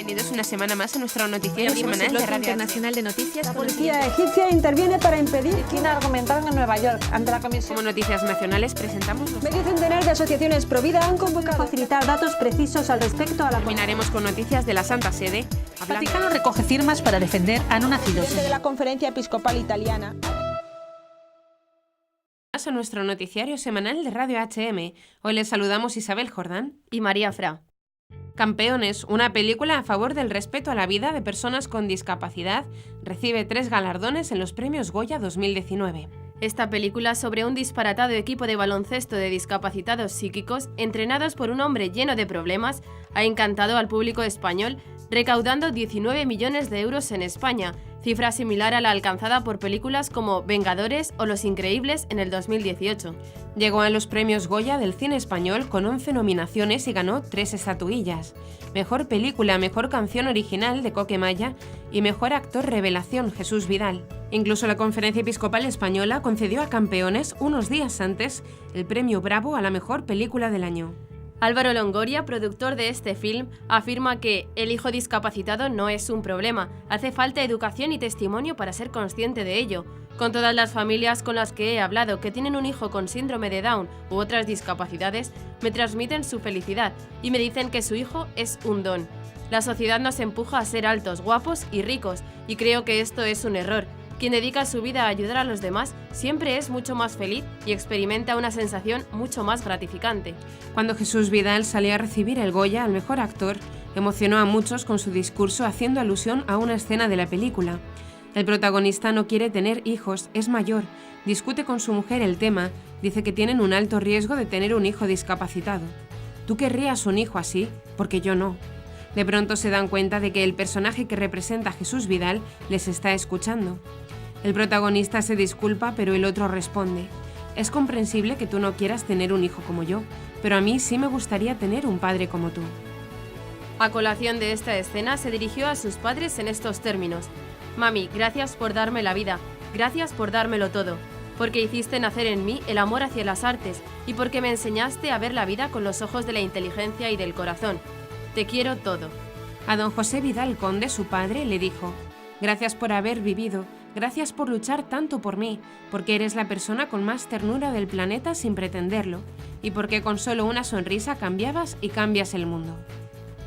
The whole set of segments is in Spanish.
Bienvenidos una semana más a nuestro noticiero Abrimos semanal de Radio Internacional de Noticias. La policía egipcia interviene para impedir que argumentaron en Nueva York ante la comisión. Como noticias nacionales presentamos los... Medio centenar de asociaciones pro vida han convocado a facilitar datos precisos al respecto a la... Terminaremos con noticias de la Santa Sede. El Vaticano recoge firmas para defender a no nacidos. de la Conferencia Episcopal Italiana. A nuestro noticiario semanal de Radio HM. Hoy les saludamos Isabel Jordán y María Fra. Campeones, una película a favor del respeto a la vida de personas con discapacidad, recibe 3 galardones en los premios Goya 2019. Esta película sobre un disparatado equipo de baloncesto de discapacitados psíquicos entrenados por un hombre lleno de problemas ha encantado al público español, recaudando 19 millones de euros en España, cifra similar a la alcanzada por películas como Vengadores o Los Increíbles en el 2018. Llegó a los premios Goya del cine español con 11 nominaciones y ganó 3 estatuillas. Mejor película, mejor canción original de Coquemaya y mejor actor revelación Jesús Vidal. Incluso la Conferencia Episcopal Española concedió a Campeones unos días antes el premio Bravo a la mejor película del año. Álvaro Longoria, productor de este film, afirma que el hijo discapacitado no es un problema, hace falta educación y testimonio para ser consciente de ello. Con todas las familias con las que he hablado que tienen un hijo con síndrome de Down u otras discapacidades, me transmiten su felicidad y me dicen que su hijo es un don. La sociedad nos empuja a ser altos, guapos y ricos, y creo que esto es un error. Quien dedica su vida a ayudar a los demás siempre es mucho más feliz y experimenta una sensación mucho más gratificante. Cuando Jesús Vidal salió a recibir el Goya al mejor actor, emocionó a muchos con su discurso haciendo alusión a una escena de la película. El protagonista no quiere tener hijos, es mayor, discute con su mujer el tema, dice que tienen un alto riesgo de tener un hijo discapacitado. ¿Tú querrías un hijo así? Porque yo no. De pronto se dan cuenta de que el personaje que representa a Jesús Vidal les está escuchando. El protagonista se disculpa, pero el otro responde: es comprensible que tú no quieras tener un hijo como yo, pero a mí sí me gustaría tener un padre como tú. A colación de esta escena se dirigió a sus padres en estos términos: Mami, gracias por darme la vida, gracias por dármelo todo, porque hiciste nacer en mí el amor hacia las artes y porque me enseñaste a ver la vida con los ojos de la inteligencia y del corazón. Te quiero todo. A don José Vidal Conde, su padre, le dijo: gracias por haber vivido, gracias por luchar tanto por mí, porque eres la persona con más ternura del planeta sin pretenderlo, y porque con solo una sonrisa cambiabas y cambias el mundo.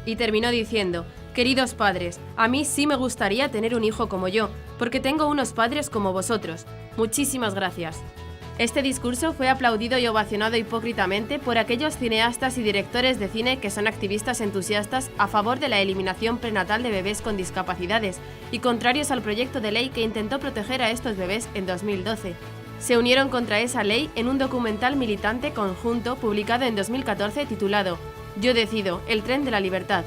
Y terminó diciendo: queridos padres, a mí sí me gustaría tener un hijo como yo, porque tengo unos padres como vosotros. Muchísimas gracias. Este discurso fue aplaudido y ovacionado hipócritamente por aquellos cineastas y directores de cine que son activistas entusiastas a favor de la eliminación prenatal de bebés con discapacidades y contrarios al proyecto de ley que intentó proteger a estos bebés en 2012. Se unieron contra esa ley en un documental militante conjunto publicado en 2014 titulado Yo decido, el tren de la libertad.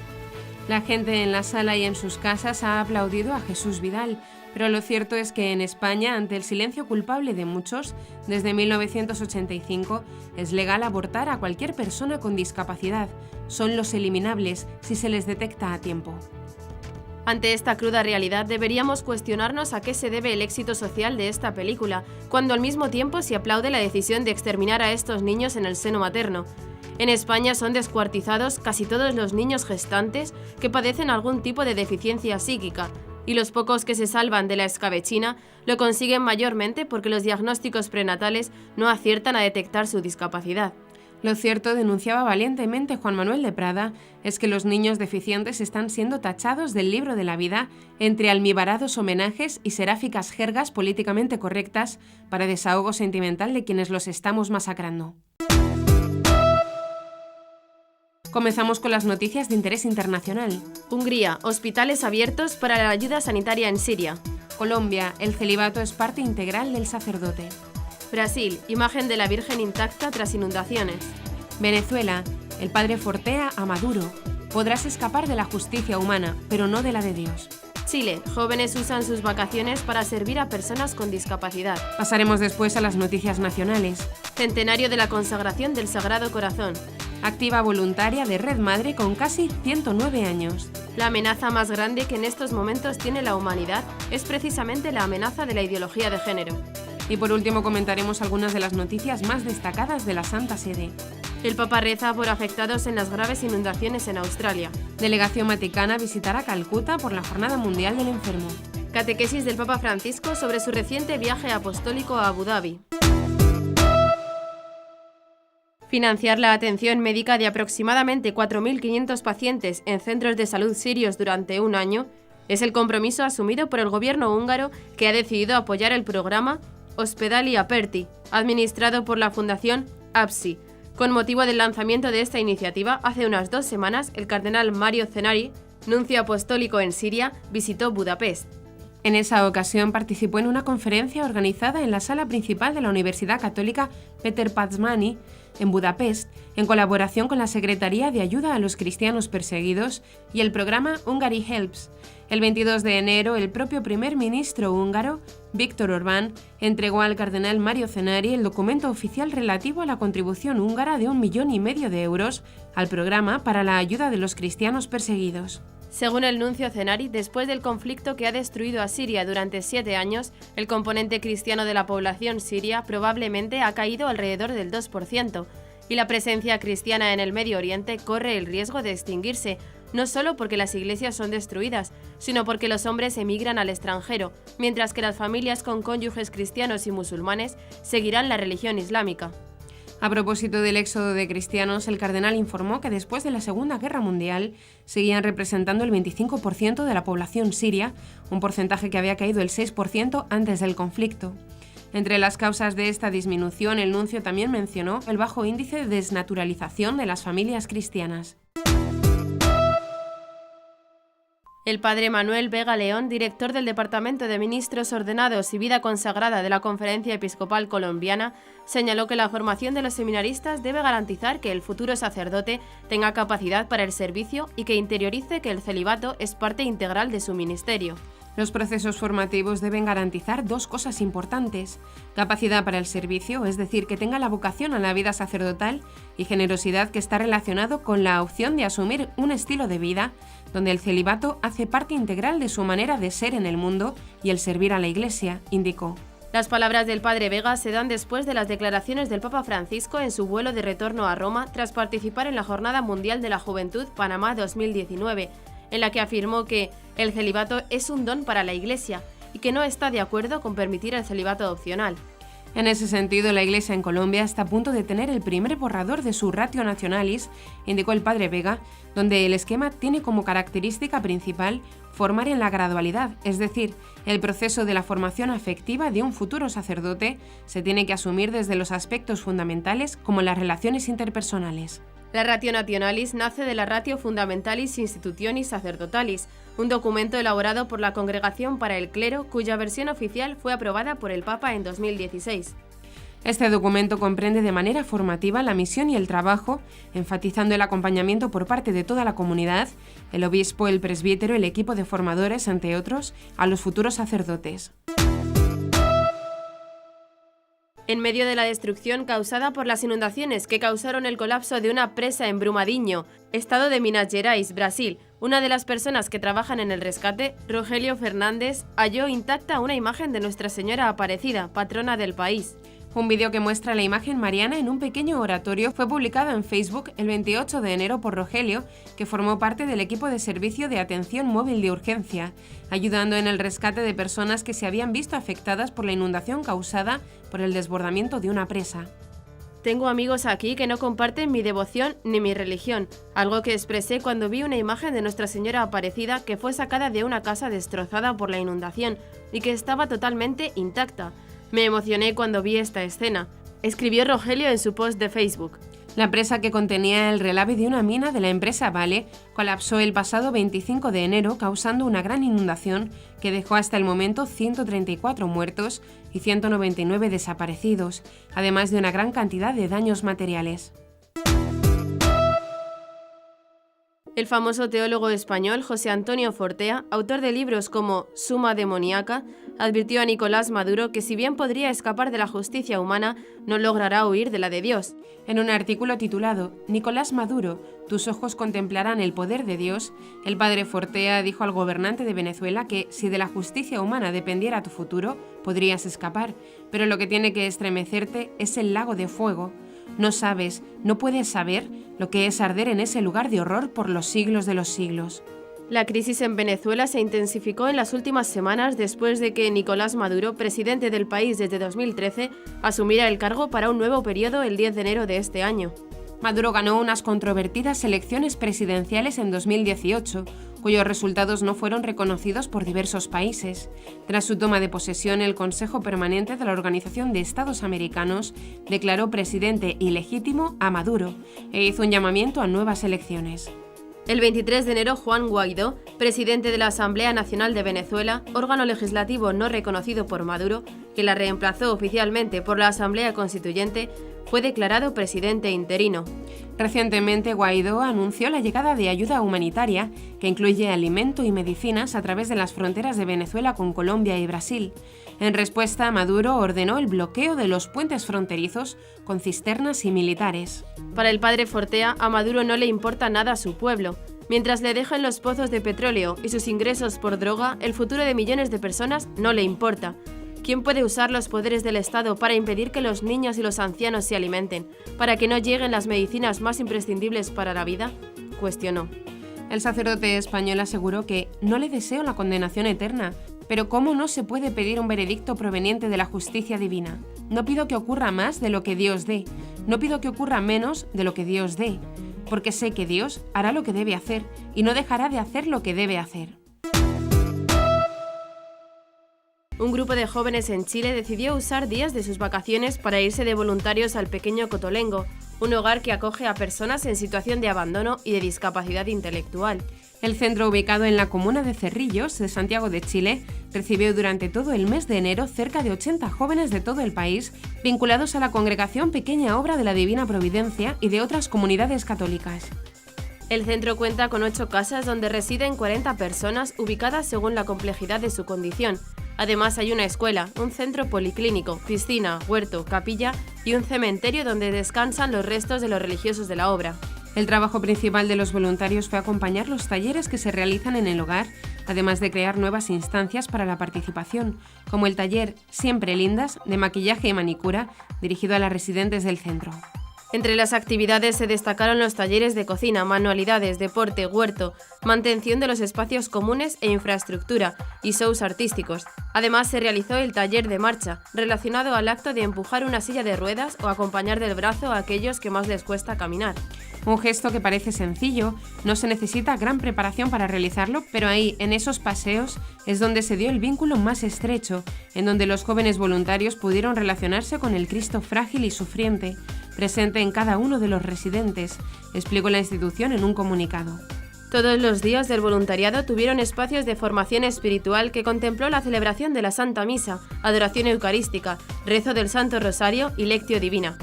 La gente en la sala y en sus casas ha aplaudido a Jesús Vidal, pero lo cierto es que en España, ante el silencio culpable de muchos, desde 1985 es legal abortar a cualquier persona con discapacidad. Son los eliminables si se les detecta a tiempo. Ante esta cruda realidad deberíamos cuestionarnos a qué se debe el éxito social de esta película, cuando al mismo tiempo se aplaude la decisión de exterminar a estos niños en el seno materno. En España son descuartizados casi todos los niños gestantes que padecen algún tipo de deficiencia psíquica, y los pocos que se salvan de la escabechina lo consiguen mayormente porque los diagnósticos prenatales no aciertan a detectar su discapacidad. Lo cierto, denunciaba valientemente Juan Manuel de Prada, es que los niños deficientes están siendo tachados del libro de la vida entre almibarados homenajes y seráficas jergas políticamente correctas para desahogo sentimental de quienes los estamos masacrando. Comenzamos con las noticias de interés internacional. Hungría, hospitales abiertos para la ayuda sanitaria en Siria. Colombia, el celibato es parte integral del sacerdote. Brasil, imagen de la Virgen intacta tras inundaciones. Venezuela, el padre fortea a Maduro. Podrás escapar de la justicia humana, pero no de la de Dios. Chile, jóvenes usan sus vacaciones para servir a personas con discapacidad. Pasaremos después a las noticias nacionales. Centenario de la consagración del Sagrado Corazón. Activa voluntaria de Red Madre con casi 109 años. La amenaza más grande que en estos momentos tiene la humanidad es precisamente la amenaza de la ideología de género. Y por último comentaremos algunas de las noticias más destacadas de la Santa Sede. El Papa reza por afectados en las graves inundaciones en Australia. Delegación vaticana visitará Calcuta por la Jornada Mundial del Enfermo. Catequesis del Papa Francisco sobre su reciente viaje apostólico a Abu Dhabi. Financiar la atención médica de aproximadamente 4.500 pacientes en centros de salud sirios durante un año es el compromiso asumido por el gobierno húngaro, que ha decidido apoyar el programa Ospedali Aperti, administrado por la Fundación APSI. Con motivo del lanzamiento de esta iniciativa, hace unas 2 semanas, el cardenal Mario Zenari, nuncio apostólico en Siria, visitó Budapest. En esa ocasión participó en una conferencia organizada en la sala principal de la Universidad Católica Peter Pázmány, en Budapest, en colaboración con la Secretaría de Ayuda a los Cristianos Perseguidos y el programa Hungary Helps. El 22 de enero, el propio primer ministro húngaro, Viktor Orbán, entregó al cardenal Mario Zenari el documento oficial relativo a la contribución húngara de 1,5 millones de euros al programa para la ayuda de los cristianos perseguidos. Según el nuncio Zenari, después del conflicto que ha destruido a Siria durante 7 años, el componente cristiano de la población siria probablemente ha caído alrededor del 2%, y la presencia cristiana en el Medio Oriente corre el riesgo de extinguirse, no solo porque las iglesias son destruidas, sino porque los hombres emigran al extranjero, mientras que las familias con cónyuges cristianos y musulmanes seguirán la religión islámica. A propósito del éxodo de cristianos, el cardenal informó que después de la Segunda Guerra Mundial seguían representando el 25% de la población siria, un porcentaje que había caído el 6% antes del conflicto. Entre las causas de esta disminución, el nuncio también mencionó el bajo índice de desnaturalización de las familias cristianas. El padre Manuel Vega León, director del Departamento de Ministros Ordenados y Vida Consagrada de la Conferencia Episcopal Colombiana, señaló que la formación de los seminaristas debe garantizar que el futuro sacerdote tenga capacidad para el servicio y que interiorice que el celibato es parte integral de su ministerio. Los procesos formativos deben garantizar 2 cosas importantes: capacidad para el servicio, es decir, que tenga la vocación a la vida sacerdotal, y generosidad, que está relacionado con la opción de asumir un estilo de vida donde el celibato hace parte integral de su manera de ser en el mundo y el servir a la Iglesia, indicó. Las palabras del padre Vega se dan después de las declaraciones del Papa Francisco en su vuelo de retorno a Roma tras participar en la Jornada Mundial de la Juventud Panamá 2019, en la que afirmó que el celibato es un don para la Iglesia y que no está de acuerdo con permitir el celibato opcional. En ese sentido, la Iglesia en Colombia está a punto de tener el primer borrador de su Ratio Nationalis, indicó el padre Vega, donde el esquema tiene como característica principal formar en la gradualidad, es decir, el proceso de la formación afectiva de un futuro sacerdote se tiene que asumir desde los aspectos fundamentales como las relaciones interpersonales. La Ratio Nationalis nace de la Ratio Fundamentalis Institutionis Sacerdotalis, un documento elaborado por la Congregación para el Clero, cuya versión oficial fue aprobada por el Papa en 2016. Este documento comprende de manera formativa la misión y el trabajo, enfatizando el acompañamiento por parte de toda la comunidad, el obispo, el presbítero, el equipo de formadores, entre otros, a los futuros sacerdotes. En medio de la destrucción causada por las inundaciones que causaron el colapso de una presa en Brumadinho, estado de Minas Gerais, Brasil, una de las personas que trabajan en el rescate, Rogelio Fernández, halló intacta una imagen de Nuestra Señora Aparecida, patrona del país. Un vídeo que muestra la imagen mariana en un pequeño oratorio fue publicado en Facebook el 28 de enero por Rogelio, que formó parte del equipo de servicio de atención móvil de urgencia, ayudando en el rescate de personas que se habían visto afectadas por la inundación causada por el desbordamiento de una presa. Tengo amigos aquí que no comparten mi devoción ni mi religión, algo que expresé cuando vi una imagen de Nuestra Señora Aparecida que fue sacada de una casa destrozada por la inundación y que estaba totalmente intacta. Me emocioné cuando vi esta escena, escribió Rogelio en su post de Facebook. La presa, que contenía el relave de una mina de la empresa Vale, colapsó el pasado 25 de enero, causando una gran inundación que dejó hasta el momento 134 muertos y 199 desaparecidos, además de una gran cantidad de daños materiales. El famoso teólogo español José Antonio Fortea, autor de libros como Suma demoníaca, advirtió a Nicolás Maduro que si bien podría escapar de la justicia humana, no logrará huir de la de Dios. En un artículo titulado Nicolás Maduro, tus ojos contemplarán el poder de Dios, el padre Fortea dijo al gobernante de Venezuela que si de la justicia humana dependiera tu futuro, podrías escapar, pero lo que tiene que estremecerte es el lago de fuego. No sabes, no puedes saber lo que es arder en ese lugar de horror por los siglos de los siglos. La crisis en Venezuela se intensificó en las últimas semanas después de que Nicolás Maduro, presidente del país desde 2013, asumiera el cargo para un nuevo periodo el 10 de enero de este año. Maduro ganó unas controvertidas elecciones presidenciales en 2018, cuyos resultados no fueron reconocidos por diversos países. Tras su toma de posesión, el Consejo Permanente de la Organización de Estados Americanos declaró presidente ilegítimo a Maduro e hizo un llamamiento a nuevas elecciones. El 23 de enero, Juan Guaidó, presidente de la Asamblea Nacional de Venezuela, órgano legislativo no reconocido por Maduro, que la reemplazó oficialmente por la Asamblea Constituyente, fue declarado presidente interino. Recientemente, Guaidó anunció la llegada de ayuda humanitaria que incluye alimento y medicinas a través de las fronteras de Venezuela con Colombia y Brasil. En respuesta, Maduro ordenó el bloqueo de los puentes fronterizos con cisternas y militares. Para el padre Fortea, a Maduro no le importa nada a su pueblo. Mientras le dejan los pozos de petróleo y sus ingresos por droga, el futuro de millones de personas no le importa. ¿Quién puede usar los poderes del Estado para impedir que los niños y los ancianos se alimenten, para que no lleguen las medicinas más imprescindibles para la vida?, cuestionó. El sacerdote español aseguró que no le deseo la condenación eterna, pero ¿cómo no se puede pedir un veredicto proveniente de la justicia divina? No pido que ocurra más de lo que Dios dé, no pido que ocurra menos de lo que Dios dé, porque sé que Dios hará lo que debe hacer y no dejará de hacer lo que debe hacer. Un grupo de jóvenes en Chile decidió usar días de sus vacaciones para irse de voluntarios al Pequeño Cotolengo, un hogar que acoge a personas en situación de abandono y de discapacidad intelectual. El centro, ubicado en la comuna de Cerrillos, de Santiago de Chile, recibió durante todo el mes de enero cerca de 80 jóvenes de todo el país, vinculados a la congregación Pequeña Obra de la Divina Providencia y de otras comunidades católicas. El centro cuenta con 8 casas donde residen 40 personas ubicadas según la complejidad de su condición. Además hay una escuela, un centro policlínico, piscina, huerto, capilla y un cementerio donde descansan los restos de los religiosos de la obra. El trabajo principal de los voluntarios fue acompañar los talleres que se realizan en el hogar, además de crear nuevas instancias para la participación, como el taller Siempre Lindas de maquillaje y manicura, dirigido a las residentes del centro. Entre las actividades se destacaron los talleres de cocina, manualidades, deporte, huerto, mantención de los espacios comunes e infraestructura y shows artísticos. Además, se realizó el taller de marcha, relacionado al acto de empujar una silla de ruedas o acompañar del brazo a aquellos que más les cuesta caminar. Un gesto que parece sencillo, no se necesita gran preparación para realizarlo, pero ahí, en esos paseos, es donde se dio el vínculo más estrecho, en donde los jóvenes voluntarios pudieron relacionarse con el Cristo frágil y sufriente, presente en cada uno de los residentes, explicó la institución en un comunicado. Todos los días del voluntariado tuvieron espacios de formación espiritual que contempló la celebración de la Santa Misa, adoración eucarística, rezo del Santo Rosario y lectio divina.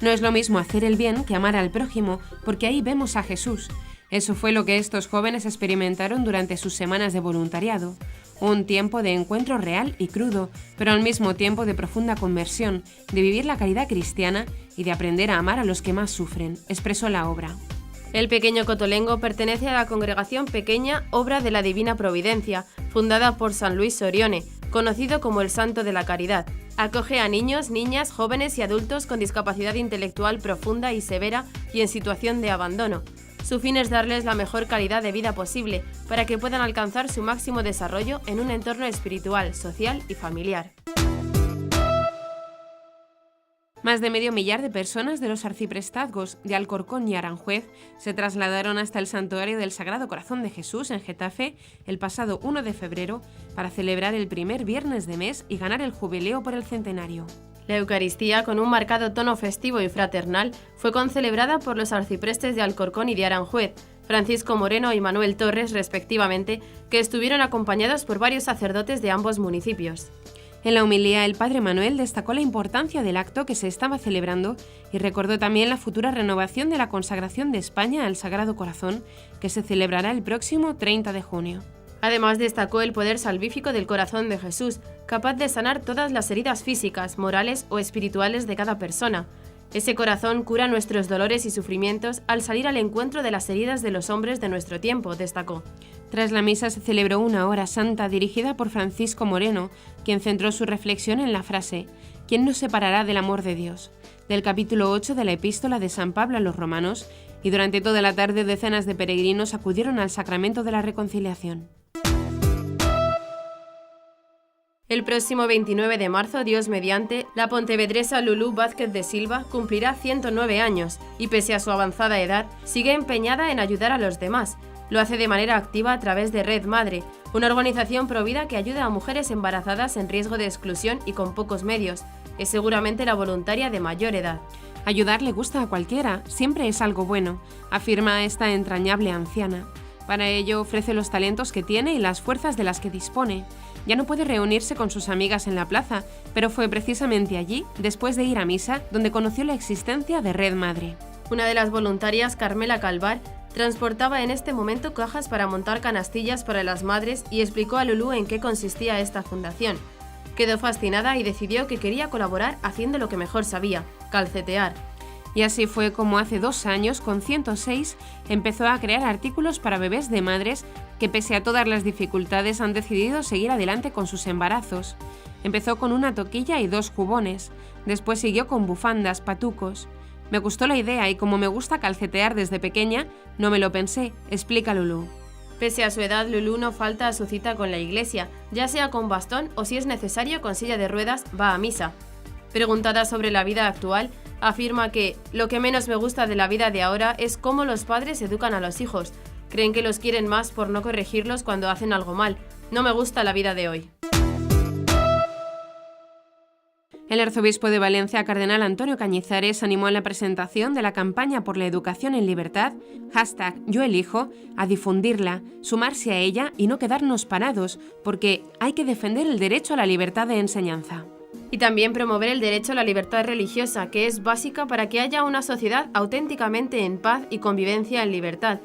No es lo mismo hacer el bien que amar al prójimo, porque ahí vemos a Jesús. Eso fue lo que estos jóvenes experimentaron durante sus semanas de voluntariado. Un tiempo de encuentro real y crudo, pero al mismo tiempo de profunda conversión, de vivir la caridad cristiana y de aprender a amar a los que más sufren, expresó la obra. El Pequeño Cotolengo pertenece a la congregación Pequeña Obra de la Divina Providencia, fundada por San Luis Sorione, conocido como el Santo de la Caridad. Acoge a niños, niñas, jóvenes y adultos con discapacidad intelectual profunda y severa y en situación de abandono. Su fin es darles la mejor calidad de vida posible para que puedan alcanzar su máximo desarrollo en un entorno espiritual, social y familiar. Más de medio millar de personas de los arciprestazgos de Alcorcón y Aranjuez se trasladaron hasta el Santuario del Sagrado Corazón de Jesús en Getafe el pasado 1 de febrero para celebrar el primer viernes de mes y ganar el jubileo por el centenario. La Eucaristía, con un marcado tono festivo y fraternal, fue concelebrada por los arciprestes de Alcorcón y de Aranjuez, Francisco Moreno y Manuel Torres, respectivamente, que estuvieron acompañados por varios sacerdotes de ambos municipios. En la homilía, el padre Manuel destacó la importancia del acto que se estaba celebrando y recordó también la futura renovación de la consagración de España al Sagrado Corazón, que se celebrará el próximo 30 de junio. Además, destacó el poder salvífico del corazón de Jesús, capaz de sanar todas las heridas físicas, morales o espirituales de cada persona. Ese corazón cura nuestros dolores y sufrimientos al salir al encuentro de las heridas de los hombres de nuestro tiempo, destacó. Tras la misa se celebró una hora santa dirigida por Francisco Moreno, quien centró su reflexión en la frase ¿quién nos separará del amor de Dios?, del capítulo 8 de la epístola de San Pablo a los Romanos, y durante toda la tarde decenas de peregrinos acudieron al sacramento de la reconciliación. El próximo 29 de marzo, Dios mediante, la pontevedresa Lulú Vázquez de Silva cumplirá 109 años y, pese a su avanzada edad, sigue empeñada en ayudar a los demás. Lo hace de manera activa a través de Red Madre, una organización provida que ayuda a mujeres embarazadas en riesgo de exclusión y con pocos medios. Es seguramente la voluntaria de mayor edad. Ayudar le gusta a cualquiera, siempre es algo bueno, afirma esta entrañable anciana. Para ello ofrece los talentos que tiene y las fuerzas de las que dispone. Ya no puede reunirse con sus amigas en la plaza, pero fue precisamente allí, después de ir a misa, donde conoció la existencia de Red Madre. Una de las voluntarias, Carmela Calvar, transportaba en este momento cajas para montar canastillas para las madres y explicó a Lulú en qué consistía esta fundación. Quedó fascinada y decidió que quería colaborar haciendo lo que mejor sabía, calcetear. Y así fue como hace 2 años, con 106, empezó a crear artículos para bebés de madres que, pese a todas las dificultades, han decidido seguir adelante con sus embarazos. Empezó con una toquilla y 2 jubones, después siguió con bufandas, patucos. Me gustó la idea y como me gusta calcetear desde pequeña, no me lo pensé, explica Lulú. Pese a su edad, Lulú no falta a su cita con la iglesia, ya sea con bastón o, si es necesario, con silla de ruedas, va a misa. Preguntada sobre la vida actual, afirma que lo que menos me gusta de la vida de ahora es cómo los padres educan a los hijos. Creen que los quieren más por no corregirlos cuando hacen algo mal. No me gusta la vida de hoy. El arzobispo de Valencia, cardenal Antonio Cañizares, animó en la presentación de la campaña por la educación en libertad, #YoElijo, a difundirla, sumarse a ella y no quedarnos parados, porque hay que defender el derecho a la libertad de enseñanza. Y también promover el derecho a la libertad religiosa, que es básica para que haya una sociedad auténticamente en paz y convivencia en libertad.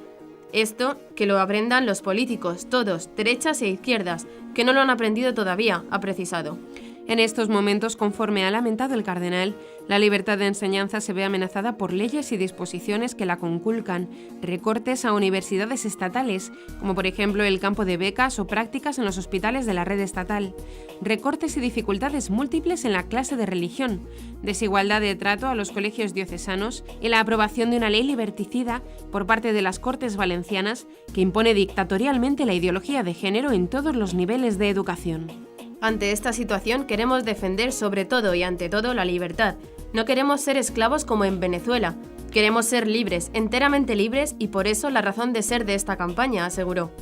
Esto que lo aprendan los políticos, todos, derechas e izquierdas, que no lo han aprendido todavía, ha precisado. En estos momentos, conforme ha lamentado el cardenal, la libertad de enseñanza se ve amenazada por leyes y disposiciones que la conculcan, recortes a universidades estatales, como por ejemplo el campo de becas o prácticas en los hospitales de la red estatal, recortes y dificultades múltiples en la clase de religión, desigualdad de trato a los colegios diocesanos y la aprobación de una ley liberticida por parte de las Cortes Valencianas que impone dictatorialmente la ideología de género en todos los niveles de educación. Ante esta situación queremos defender sobre todo y ante todo la libertad. No queremos ser esclavos como en Venezuela. Queremos ser libres, enteramente libres, y por eso la razón de ser de esta campaña, aseguró.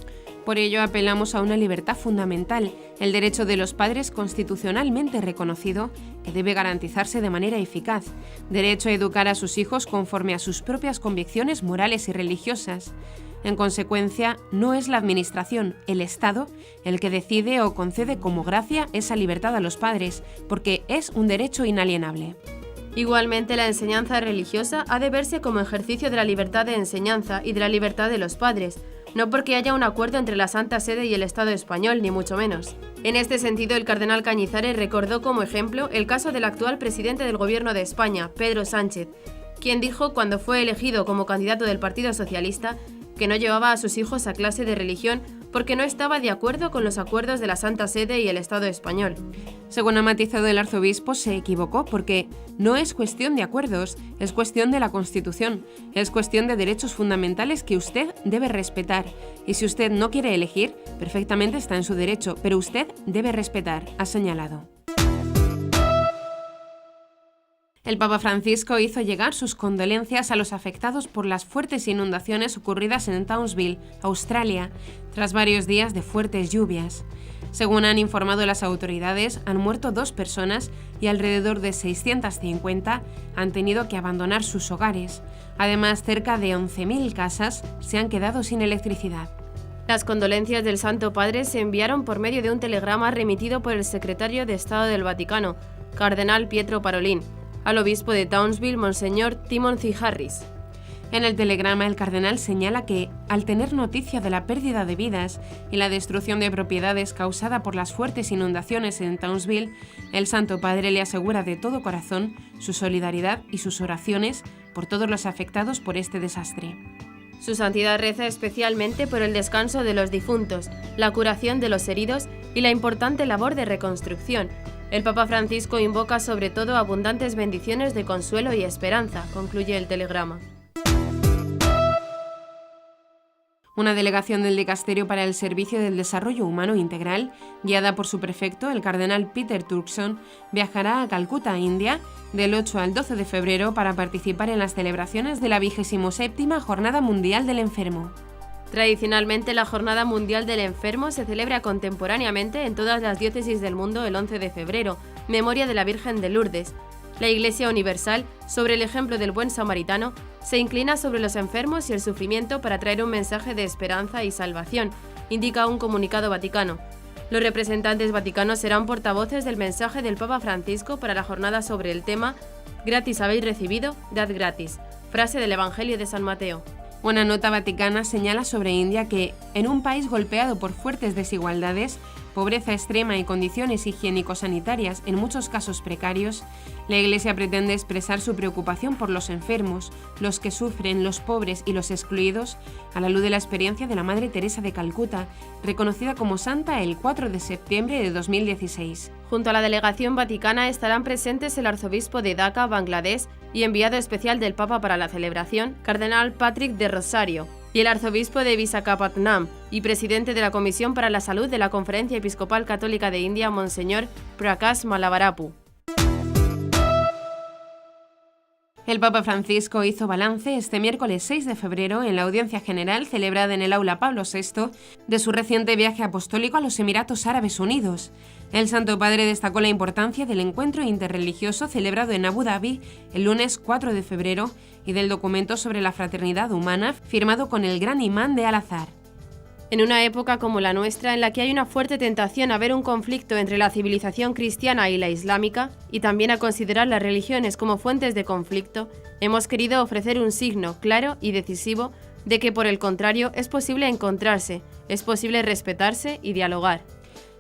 Por ello apelamos a una libertad fundamental, el derecho de los padres constitucionalmente reconocido, que debe garantizarse de manera eficaz, derecho a educar a sus hijos conforme a sus propias convicciones morales y religiosas. En consecuencia, no es la Administración, el Estado, el que decide o concede como gracia esa libertad a los padres, porque es un derecho inalienable. Igualmente, la enseñanza religiosa ha de verse como ejercicio de la libertad de enseñanza y de la libertad de los padres, no porque haya un acuerdo entre la Santa Sede y el Estado español, ni mucho menos. En este sentido, el cardenal Cañizares recordó como ejemplo el caso del actual presidente del Gobierno de España, Pedro Sánchez, quien dijo cuando fue elegido como candidato del Partido Socialista que no llevaba a sus hijos a clase de religión porque no estaba de acuerdo con los acuerdos de la Santa Sede y el Estado español. Según ha matizado el arzobispo, se equivocó porque no es cuestión de acuerdos, es cuestión de la Constitución, es cuestión de derechos fundamentales que usted debe respetar. Y si usted no quiere elegir, perfectamente está en su derecho, pero usted debe respetar, ha señalado. El Papa Francisco hizo llegar sus condolencias a los afectados por las fuertes inundaciones ocurridas en Townsville, Australia, tras varios días de fuertes lluvias. Según han informado las autoridades, han muerto 2 personas y alrededor de 650 han tenido que abandonar sus hogares. Además, cerca de 11.000 casas se han quedado sin electricidad. Las condolencias del Santo Padre se enviaron por medio de un telegrama remitido por el secretario de Estado del Vaticano, cardenal Pietro Parolin, al obispo de Townsville, Monseñor Timothy Harris. En el telegrama, el cardenal señala que, al tener noticia de la pérdida de vidas y la destrucción de propiedades causada por las fuertes inundaciones en Townsville, el Santo Padre le asegura de todo corazón su solidaridad y sus oraciones por todos los afectados por este desastre. Su santidad reza especialmente por el descanso de los difuntos, la curación de los heridos y la importante labor de reconstrucción. El Papa Francisco invoca sobre todo abundantes bendiciones de consuelo y esperanza, concluye el telegrama. Una delegación del Dicasterio para el Servicio del Desarrollo Humano Integral, guiada por su prefecto, el cardenal Peter Turkson, viajará a Calcuta, India, del 8 al 12 de febrero para participar en las celebraciones de la 27ª Jornada Mundial del Enfermo. Tradicionalmente, la Jornada Mundial del Enfermo se celebra contemporáneamente en todas las diócesis del mundo el 11 de febrero, memoria de la Virgen de Lourdes. La Iglesia Universal, sobre el ejemplo del buen samaritano, se inclina sobre los enfermos y el sufrimiento para traer un mensaje de esperanza y salvación, indica un comunicado vaticano. Los representantes vaticanos serán portavoces del mensaje del Papa Francisco para la jornada sobre el tema «Gratis habéis recibido, dad gratis», frase del Evangelio de San Mateo. Una nota vaticana señala sobre India que, en un país golpeado por fuertes desigualdades, pobreza extrema y condiciones higiénico-sanitarias en muchos casos precarios, la Iglesia pretende expresar su preocupación por los enfermos, los que sufren, los pobres y los excluidos, a la luz de la experiencia de la Madre Teresa de Calcuta, reconocida como santa el 4 de septiembre de 2016. Junto a la delegación vaticana estarán presentes el arzobispo de Dhaka, Bangladesh, y enviado especial del Papa para la celebración, cardenal Patrick de Rosario, y el arzobispo de Visakhapatnam y presidente de la Comisión para la Salud de la Conferencia Episcopal Católica de India, Monseñor Prakash Malavarapu. El Papa Francisco hizo balance este miércoles 6 de febrero en la audiencia general celebrada en el Aula Pablo VI de su reciente viaje apostólico a los Emiratos Árabes Unidos. El Santo Padre destacó la importancia del encuentro interreligioso celebrado en Abu Dhabi el lunes 4 de febrero y del documento sobre la fraternidad humana firmado con el gran imán de Al-Azhar. En una época como la nuestra, en la que hay una fuerte tentación a ver un conflicto entre la civilización cristiana y la islámica, y también a considerar las religiones como fuentes de conflicto, hemos querido ofrecer un signo claro y decisivo de que, por el contrario, es posible encontrarse, es posible respetarse y dialogar.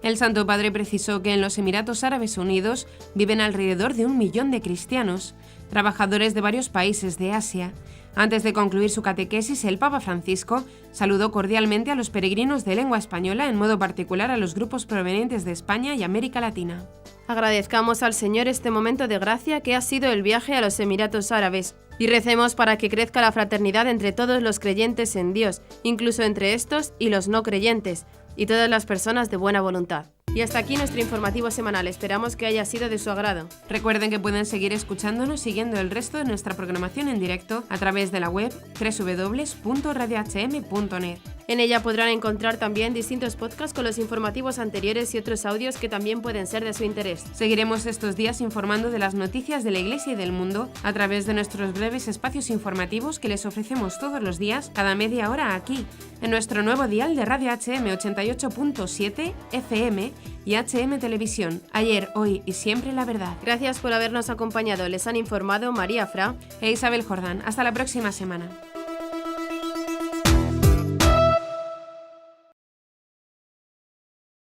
El Santo Padre precisó que en los Emiratos Árabes Unidos viven alrededor de 1 millón de cristianos, trabajadores de varios países de Asia. Antes de concluir su catequesis, el Papa Francisco saludó cordialmente a los peregrinos de lengua española, en modo particular a los grupos provenientes de España y América Latina. Agradezcamos al Señor este momento de gracia que ha sido el viaje a los Emiratos Árabes y recemos para que crezca la fraternidad entre todos los creyentes en Dios, incluso entre estos y los no creyentes, y todas las personas de buena voluntad. Y hasta aquí nuestro informativo semanal. Esperamos que haya sido de su agrado. Recuerden que pueden seguir escuchándonos siguiendo el resto de nuestra programación en directo a través de la web www.radiohm.net. En ella podrán encontrar también distintos podcasts con los informativos anteriores y otros audios que también pueden ser de su interés. Seguiremos estos días informando de las noticias de la Iglesia y del mundo a través de nuestros breves espacios informativos que les ofrecemos todos los días, cada media hora aquí, en nuestro nuevo dial de Radio HM 88.7 FM y HM Televisión. Ayer, hoy y siempre la verdad. Gracias por habernos acompañado. Les han informado María Fra e Isabel Jordán. Hasta la próxima semana.